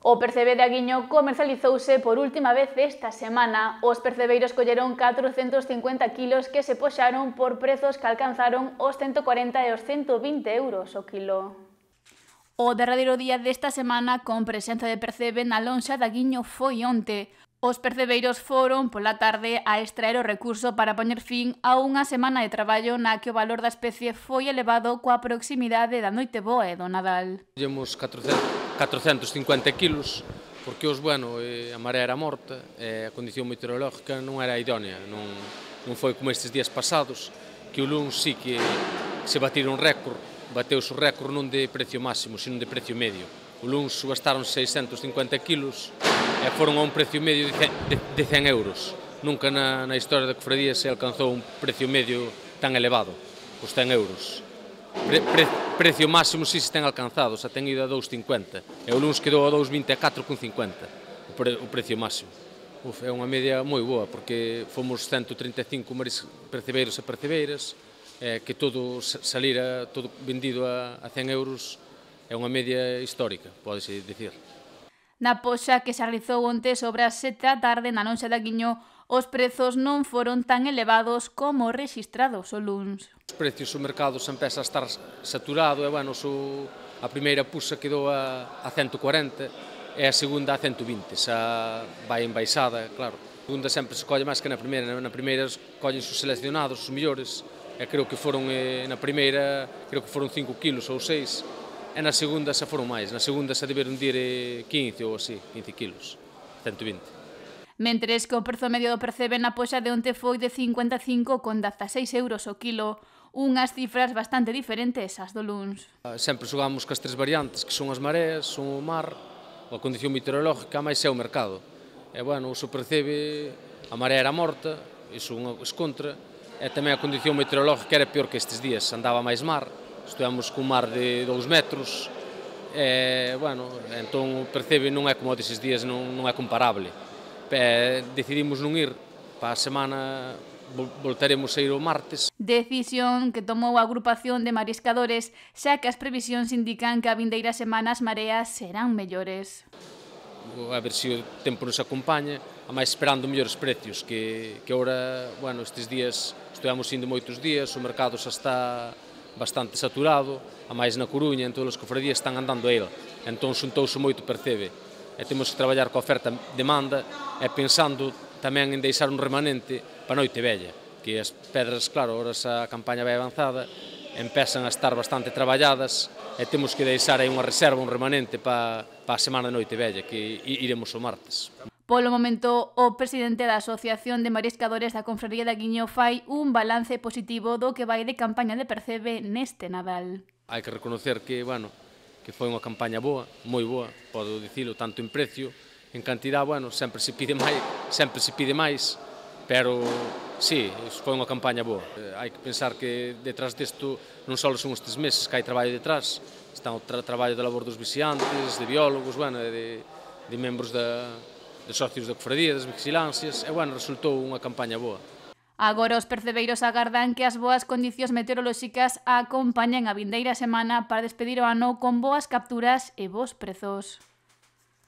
O percebe de Aguiño comercializouse por última vez esta semana. Os percebeiros colleron 450 kilos que se poxaron por prezos que alcanzaron os 140 e os 120 euros o kilo. O derradeiro día desta semana con presenza de percebe na lonxa de Aguiño foi onte. Os percebeiros foron pola tarde a extraer o recurso para poñer fin a unha semana de traballo na que o valor da especie foi elevado coa proximidade da Noite Boa e do Nadal. Collemos 450 kilos, porque a maré era morta e a condición meteorológica non era idónea, non foi como estes días pasados, que o luns sí que se batiron récord, bateuse o récord non de precio máximo, sino de precio medio. O luns subastaron 650 kilos e foron a un precio medio de 100 euros. Nunca na historia da cofradía se alcanzou un precio medio tan elevado, os 100 euros. Precio máximo si se ten alcanzado, xa ten ido a 2,50 e o luns quedou a 2,24,50 o precio máximo. É unha media moi boa, porque fomos 135 percebeiros e percebeiras, que todo salira, todo vendido a 100 euros, é unha media histórica, pódese dicir. Na poxa que se realizou onte sobre as 7 da tarde na lonxa de Aguiño, os prezos non foron tan elevados como rexistrados o luns. Os precios do mercado se empeza a estar saturado e, a primeira puxa quedou a 140 e a segunda a 120, xa vai en baixada, claro. A segunda sempre se colle máis que na primeira, na primeira collen os seleccionados, os mellores, e creo que foron, na primeira, creo que foron 5 kilos ou 6, e na segunda xa foron máis, na segunda xa deberon dir 15 ou así, 15 kilos, 120. Mentres que o prezo medio do percebe na poxa de onte foi de 55,16 euros o kilo, unhas cifras bastante diferentes ás do luns. Sempre xogamos cas tres variantes, que son as mareas, son o mar, a condición meteorológica, máis é o mercado. E, o seu percebe, a marea era morta, iso unha contra, e tamén a condición meteorológica era peor que estes días, andaba máis mar, estivemos cun mar de 2 metros, e, entón o percebe non é como deses días, non é comparable. Decidimos non ir, para a semana voltaremos a ir o martes. Decisión que tomou a agrupación de mariscadores, xa que as previsións indican que a vindeira semana as mareas serán mellores. A ver se o tempo nos acompaña, a máis esperando mellores precios, que ora, estes días, estivemos indo moitos días, o mercado xa está bastante saturado, a máis na Coruña, en todas as cofradías están andando a ele, entón xuntouse moito percebe. E temos que traballar coa oferta-demanda e pensando tamén en deixar un remanente para a Noite Vella, que as pedras, claro, ahora a campaña vai avanzada, empezan a estar bastante traballadas e temos que deixar aí unha reserva, un remanente para a semana de Noite Vella, que iremos o martes. Polo momento, o presidente da Asociación de Mariscadores da Confraría de Aguiño fai un balance positivo do que vai de campaña de percebe neste Nadal. Hai que reconocer que, que foi unha campaña boa, moi boa, podo dicilo, tanto en precio, en cantidad, sempre se pide máis, pero sí, foi unha campaña boa. Hai que pensar que detrás disto non só son estes meses que hai traballo detrás, está o traballo de labor dos vixiantes, de biólogos, de membros de socios da cofradía, das vigilancias, e resultou unha campaña boa. Agora os percebeiros agardan que as boas condicións meteorolóxicas acompañen a vindeira semana para despedir o ano con boas capturas e bons prezos.